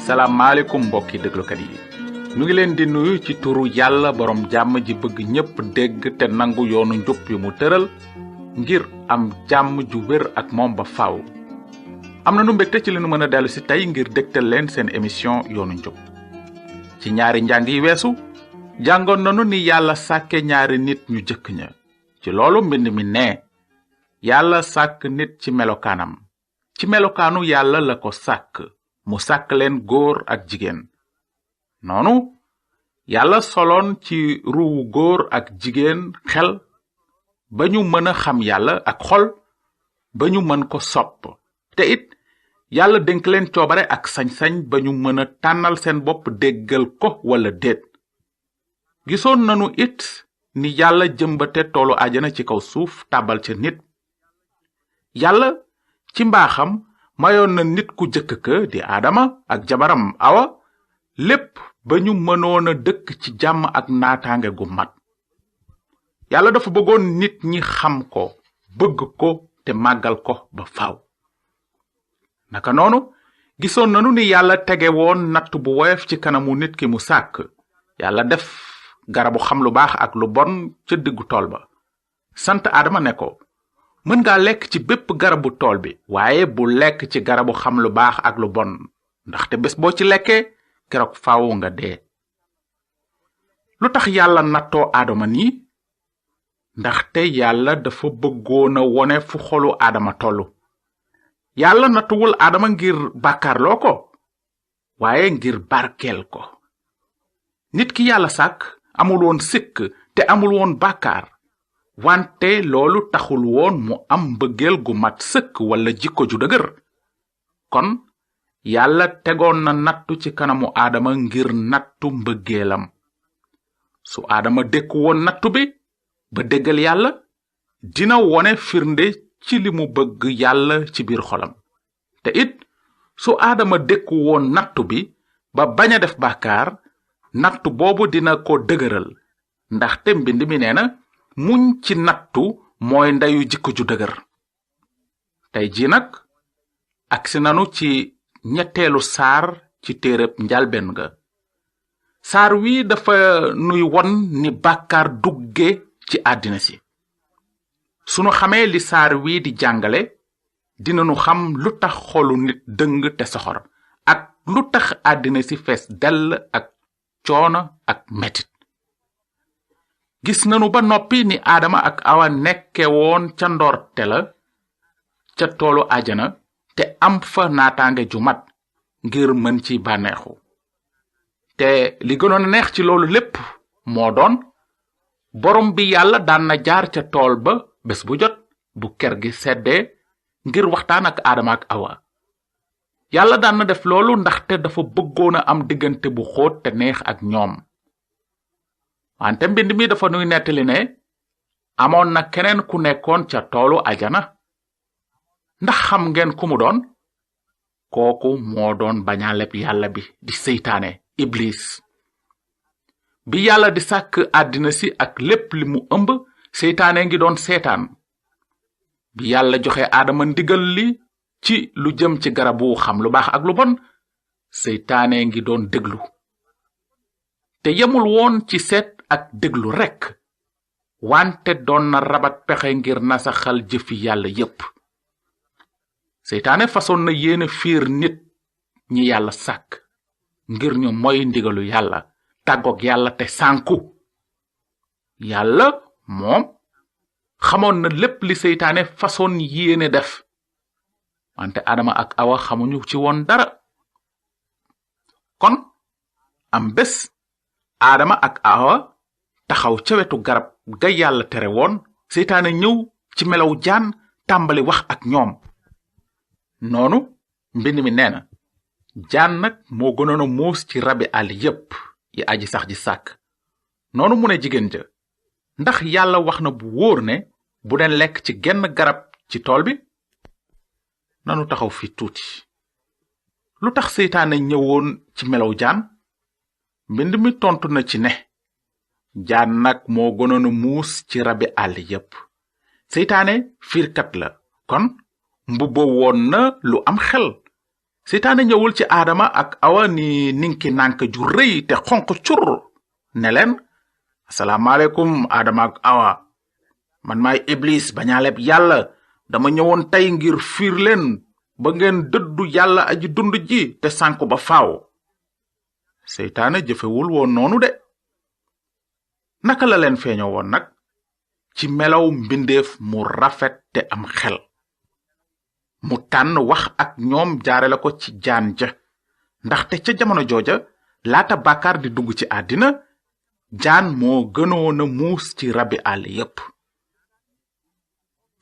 salaamaaleykum mbokki déglukat yi ñu ngi leen di nuyu ci turu yàlla borom jàmm ji bëgg ñépp dégg te nangu yoonu njub yu mu tëral ngir am jàmm ju wér ak moom ba faaw. am na nu mbégte ci li nu mën a dellu si tey ngir dégtal leen seen émission yoonu njub. ci ñaari njàng yi weesu jàngoon nanu ni yàlla sàkke ñaari nit ñu jëkk ña. ci loolu mbind mi ne yàlla sàkk nit ci melokaanam. ci melokaanu yàlla la ko sàkk. mu sàkk leen góor ak jigéen. noonu yàlla soloon ci ruuwu góor ak jigéen xel ba ñu mën a xam yàlla ak xol ba ñu mën ko sopp te it yàlla dénk leen coobare ak sañ-sañ ba ñu mën a tànnal seen bopp déggal ko wala déet. gisoon nanu it ni yàlla jëmbate toolu àjjana ci kaw suuf tàbbal ca nit. yàlla ci mbaaxam mayoon na nit ku jëkk ka di aadama ak jabaram awa lépp ba ñu mënoon a dëkk ci jàmm ak naataange gu mat. yàlla dafa bëggoon nit ñi xam ko bëgg ko te màggal ko ba faaw. naka noonu gisoon nanu ni yàlla tege woon natt bu woyof ci kanamu nit ki mu sàkk. yàlla def garabu xam lu baax ak lu bon ca diggu tool ba. sant aadama ne ko mën nga lekk ci bépp garabu tool bi waaye bu lekk ci garabu xam lu baax ak lu bon ndaxte bés boo ci lekkee keroog faaw nga dee. lu tax yàlla nattoo aadama nii? ndaxte yàlla dafa bëggoon a wone fu xolu aadama tollu. yàlla nattuwul aadama ngir bàkkaarloo ko waaye ngir barkeel ko. nit ki yàlla sàkk amul woon sikk te amul woon bàkkaar. wante loolu taxul woon mu am mbëggeel gu mat sëkk wala jikko ju dëgër. kon yàlla tegoon na nattu ci kanamu aadama ngir nattu mbëggeelam. su aadama dékku woon nattu bi ba déggal yàlla dina wone firnde ci li mu bëgg yàlla ci biir xolam. te it su aadama dékku woon nattu bi ba bañ a def bàkkaar nattu boobu dina ko dëgëral ndaxte mbind mi nee na muñ ci nattu mooy ndeyu jikko ju dëgër. tey ji nag agsi nanu ci ñetteelu saar ci téereb njalbeen ga. saar wi dafa nuy won ni bàkkaar dugge ci àddina si. sunu xamee li saar wi di jàngale dinanu xam lu tax xolu nit dëng te soxor ak lu tax àddina si fees dell ak coono ak metit. gis nanu ba noppi ni aadama ak awa nekke woon ca ndoorte la ca toolu àjjana te am fa naataange ju mat ngir mën ci bànneexu. te li gënoon a neex ci loolu lépp moo doon borom bi yàlla daan na jaar ca tool ba bés bu jot bu ker gi seddee ngir waxtaan ak aadama ak awa. yàlla daan na def loolu ndaxte dafa bëggoon a am diggante bu xóot te neex ak ñoom. wante mbind mi dafa nuy nettali ne amoon na keneen ku nekkoon ca toolu ajana. ndax xam ngeen ku mu doon? kooku moo doon bañaaleb yàlla bi di seytaane iblis. bi yàlla di sàkk àddina si ak lépp li mu ëmb seytaane ngi doon seetaan. bi yàlla joxe aadama ndigal li ci lu jëm ci garabu xam lu baax ak lu bon seytaane ngi doon déglu. te yemul woon ci seet ak déglu rekk wante doon na rabat pexe ngir nasaxal jëfi yàlla yépp. seytaane façon na yéene fiir nit ñi yàlla sàkk ngir ñu moy ndigalu yàlla tàggoog yàlla te sànku. yàlla moom xamoon na lépp li seytaane façon yéene def wante adama ak awa xamuñu ci woon dara. kon am bés aadama ak awa taxaw ca wetu garab ga yàlla tere woon seytaane ñëw ci melaw jaan tàmbali wax ak ñoom. noonu mbind mi nee na jaan nag moo gënoon a muus ci rabi àll yépp yi aji sax ji sàkk. noonu mu ne jigéen ja ndax yàlla wax na bu wóor ne bu den lekk ci genn garab ci tool bi? nanu taxaw fi tuuti. lu tax seytaane ñëwoon ci melaw jaan? mbind mi tontu na ci ne jaan nag moo gënoon a muus ci rabi àll yépp. seytaane fiirkat la kon mbubboo woon na lu am xel. seytaane ñëwul ci aadama ak awa ni ninki nànk ju rëy te xonq cur ne leen asalaamaaleykum aadama ak awa man maay iblis bañaaleb yàlla dama ñëwoon tey ngir fiir leen ba ngeen dëddu yàlla aji dund ji te sànku ba faaw. seytaane jëfewul woon noonu de. naka la leen feeñoo woon nag ci melaw mbindeef mu rafet te am xel. mu tànn wax ak ñoom jaare la ko ci jaan ja ndaxte ca jamono jooja laata bàkkaar di dugg ci àddina jaan moo gënoon a muus ci rabi àll yépp.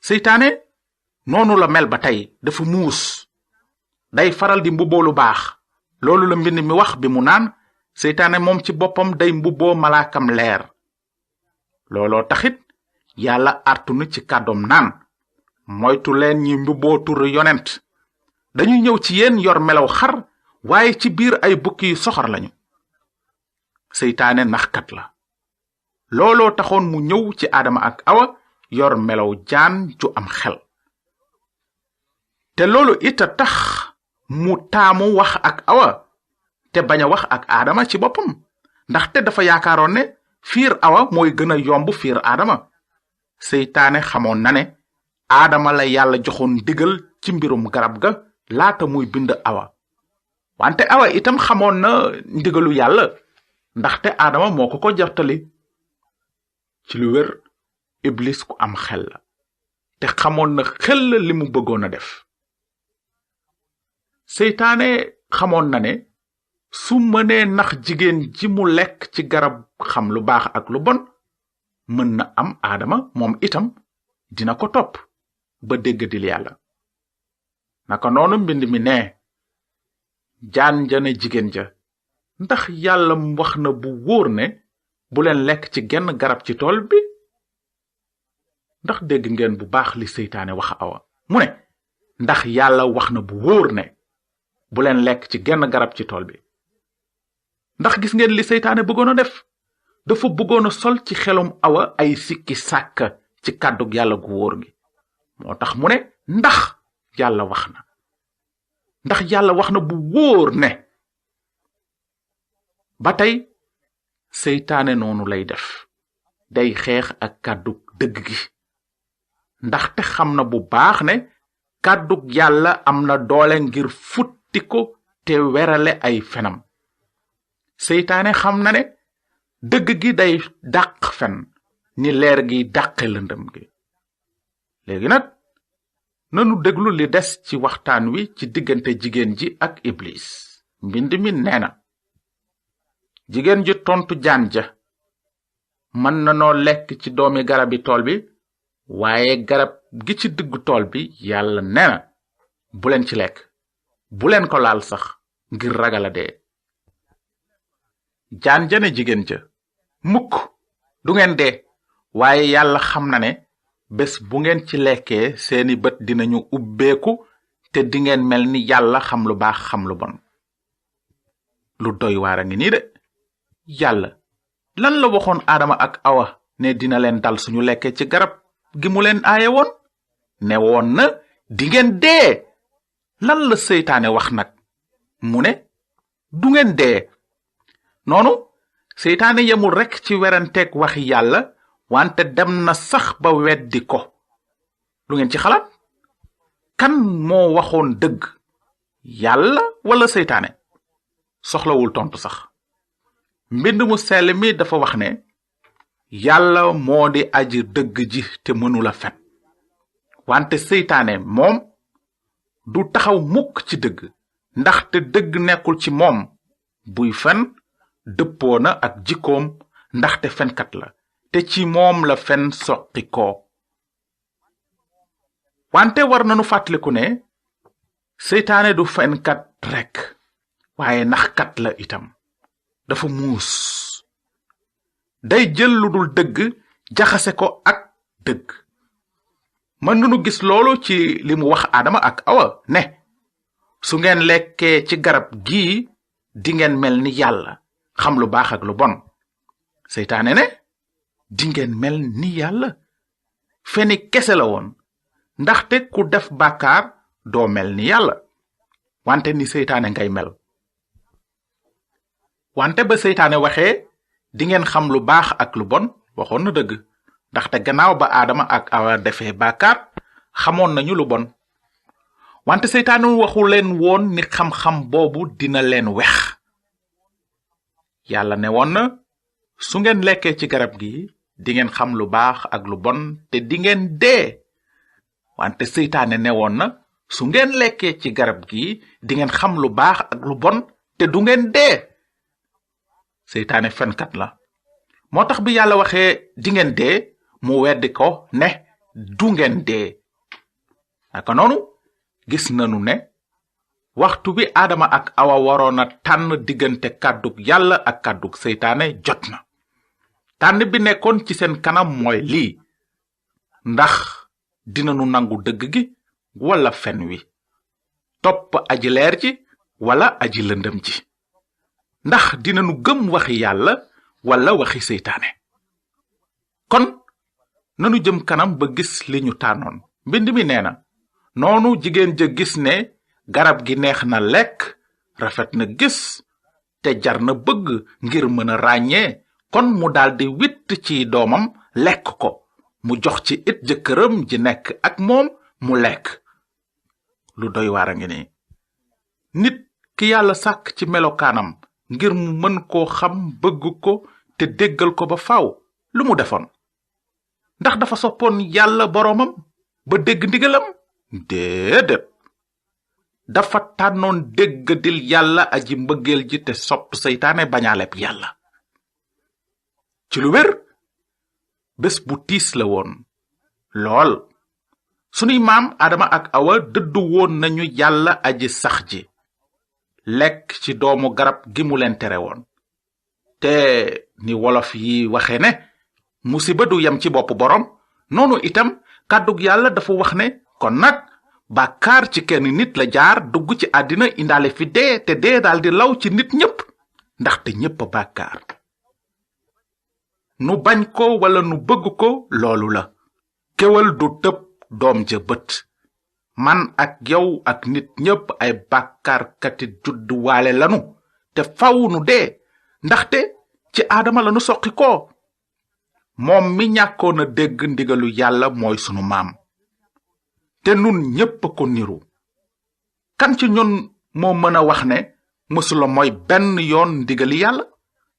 seytaane noonu la mel ba tey dafa muus day faral di mbubboo lu baax loolu la mbind mi wax bi mu naan seytaane moom ci boppam day mbubboo malaakam leer. looloo taxit yàlla artunu ci kàddoom naan moytu leen ñi mbubboo turu yonent dañuy ñëw ci yéen yor melaw xar waaye ci biir ay bukki yu soxor lañu. seytaane naxkat la looloo taxoon mu ñëw ci aadama ak awa yor melaw jaan ju am xel. te loolu it a tax mu taamu wax ak awa te bañ a wax ak aadama ci boppam ndaxte dafa yaakaaroon ne fiir awa mooy gën a yomb fiir aadama. seytaane xamoon na ne aadama la yàlla joxoon digal ci mbirum garab ga laata muy bind awa wante awa itam xamoon na ndigalu yàlla ndaxte aadama moo ko jottali. ci lu wér iblis ku am xel la te xamoon na xel li mu bëggoon a def. seytaane xamoon na ne su mënee nax jigéen ji mu lekk ci garab xam lu baax ak lu bon mën na am aadama moom itam dina ko topp ba déggadil yàlla. naka noonu mbind mi ne jaan ja ne jigéen ja ndax yàlla wax na bu wóor ne bu leen lekk ci genn garab ci tool bi. ndax dégg ngeen bu baax li seytaane wax awa mu ne ndax yàlla wax na bu wóor ne bu leen lekk ci genn garab ci tool bi. ndax gis ngeen li seytaane bëggoon a def dafa bëggoon a sol ci xelum awa ay sikki sàkk ci kàddug yàlla gu wóor gi. moo tax mu ne ndax yàlla wax na ndax yàlla wax na bu wóor ne. ba tey seytaane noonu lay def day xeex ak kàddug dëgg gi ndaxte xam na bu baax ne kàddug yàlla am na doole ngir futti ko te werale ay fenam. seytaane xam na ne dëgg gi day dàq fen ni leer gi dàqe lëndëm gi. léegi nag nanu déglu li des ci waxtaan wi ci diggante jigéen ji ak iblis. mbind mi nee na jigéen ji tontu jaan ja mën na noo lekk ci doomi garabi tool bi waaye garab gi ci diggu tool bi yàlla nee na bu leen ci lekk bu leen ko laal sax ngir ragal a dee. jaan ja ne jigéen ja mukk du ngeen dee waaye yàlla xam na ne bés bu ngeen ci lekkee seeni bët dinañu ubbeeku te dingeen mel ni yàlla xam lu baax xam lu bon. lu doy waar a ngi nii de. yàlla lan la waxoon aadama ak awa ne dina leen dal suñu lekkee ci garab gi mu leen aaye woon ne woon na dingeen dee. lan la seytaane wax nag mu ne du ngeen dee. noonu seytaane yemul rekk ci weranteeg waxi yàlla wante dem na sax ba weddi ko. lu ngeen ci xalaat kan moo waxoon dëgg yàlla wala seytaane? soxlawul tontu sax. mbind mu sell mi dafa wax ne yàlla moo di aji dëgg ji te mënula fen wante seytaane moom du taxaw mukk ci dëgg ndaxte dëgg nekkul ci moom. buy fen dëppoo na ak jikkoom ndaxte fenkat la te ci moom la fen soqi ko. wante war nanu fàttaliku ne seytaane du fenkat rekk waaye naxkat la itam. dafa muus day jël lu dul dëgg jaxase ko ak dëgg. mën nanu gis loolu ci li mu wax aadama ak awa ne su ngeen lekkee ci garab gii dingeen mel ni yàlla xam lu baax ak lu bon. seytaane ne dingeen mel ni yàlla. feni kese la woon ndaxte ku def bàkkaar doo mel ni yàlla. wante ni seytaane ngay mel. wante ba seytaane waxee di ngeen xam lu baax ak lu bon waxoon na dëgg, ndaxte gannaaw ba Adama ak Awa defee bàkkaar xamoon nañu lu bon. wante seytaane waxu leen woon ni xam-xam boobu dina leen wex. yàlla ne woon na su ngeen lekkee ci garab gi di ngeen xam lu baax ak lu bon te di ngeen dee. wante seytaane ne woon na su ngeen lekkee ci garab gi di ngeen xam lu baax ak lu bon te du ngeen dee. seytaane fenkat la, moo tax bi yàlla waxee di ngeen dee mu weddi ko ne du ngeen dee. naka noonu gis nanu ne waxtu bi Adama ak Awa waroon a tànn diggante kàddug yàlla ak kàddug seytaane jot na. tànn bi nekkoon ci seen kanam mooy lii: ndax dinanu nangu dëgg gi wala fen wi, topp aji leer ji wala aji lëndëm ji, ndax dinanu gëm waxi yàlla wala waxi seytaane. kon nanu jëm kanam ba gis li ñu tànnoon. mbind mi nee na noonu jigéen ja gis ne garab gi neex na lekk, rafet na gis te jar na bëgg ngir mën a ràññee, kon mu daldi witt ci doomam lekk ko, mu jox ci it jëkkëram ji nekk ak moom mu lekk. lu doy waar a ngi nii. nit ki yàlla sàkk ci melokaanam ngir mu mën koo xam, bëgg ko te déggal ko ba faaw, lu mu defoon? ndax dafa soppoon yàlla boroomam ba dégg ndigalam? déedéet. dafa tànnoon déggadil yàlla aji mbëggeel ji te sopp seytaane bañaaleb yàlla. ci lu wér bés bu tiis la woon lool. sunuy maam Adama ak Awa dëddu woon nañu yàlla aji sax ji, lekk ci doomu garab gi mu leen tere woon. te ni wolof yi waxe ne musiba du yem ci bopp boroom, noonu itam kàddug yàlla dafa wax ne kon nag bàkkaar ci kenn nit la jaar dugg ci àddina indaale fi dee, te dee daldi law ci nit ñépp ndaxte ñépp bàkkaar. nu bañ ko wala nu bëgg ko loolu la. kéwal du tëb doom ja bët. man ak yow ak nit ñépp ay bàkkaarkati judd waale lanu te faw nu dee, ndaxte ci Aadama lanu soqi ko. moom mi ñàkkoon a dégg ndigalu yàlla mooy sunu maam, te nun ñépp ko niru. kan ci ñun moo mën a wax ne mësula mooy benn yoon ndigali yàlla?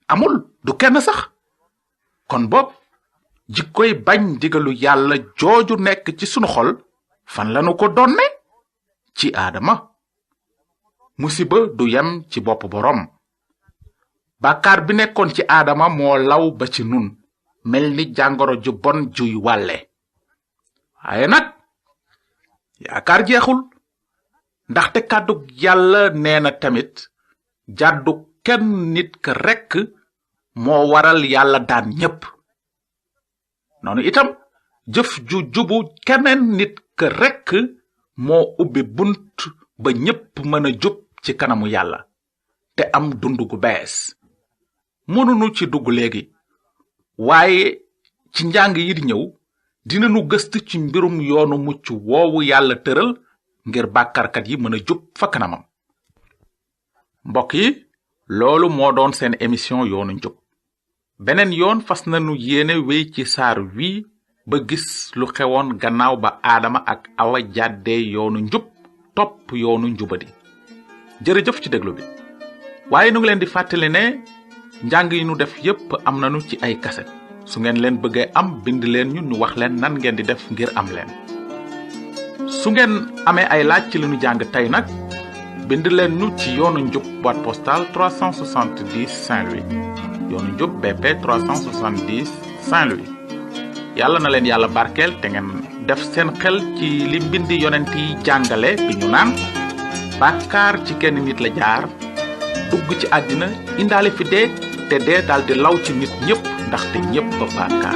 amul, du kenn sax. kon boog jikkoy bañ ndigalu yàlla jooju nekk ci sunu xol fan lanu ko donne? ci Aadama. musiba du yem ci bopp boroom. bàkkaar bi nekkoon ci Aadama moo law ba ci nun, mel ni jàngoro ju bon juy wàlle. waaye nag yaakaar jeexul, ndaxte kàddug yàlla nee na tamit jàddu kenn nit ka rekk moo waral yàlla daan ñépp. noonu itam jëf ju jubu keneen nit ka rekk moo ubbi bunt ba ñépp mën a jub ci kanamu yàlla te am dund gu bees. mënunu ci dugg léegi, waaye ci njàng yi di ñëw dinanu gëstu ci mbirum yoonu mucc woowu yàlla tëral ngir bàkkaarkat yi mën a jub fa kanamam. mbokk yi, loolu moo doon seen émission yoonu njub. beneen yoon fas nanu yéene wéy ci saar wi ba gis lu xewoon gannaaw ba Aadama ak Awa jàddee yoonu njub topp yoonu njubadi. jërëjëf ci déglu bi. waaye nu ngi leen di fàttali ne njàng yi nu def yépp am nanu ci ay kaset. su ngeen leen bëggee am bind leen ñu wax leen nan ngeen di def ngir am leen. su ngeen amee ay laaj ci li nu jàng tey nag bind leen ñu ci yoonu njub boîte postale 370 Saint-Louis. yoonu njub BP 370 Saint-Louis. yàlla na leen yàlla barkeel te ngeen def seen xel ci li mbindi yonent yi jàngale bi ñu naan bàkkaar ci kenn nit la jaar dugg ci àddina indaale fi dee, te dee daldi law ci nit ñépp ndaxte ñépp ba bàkkaar.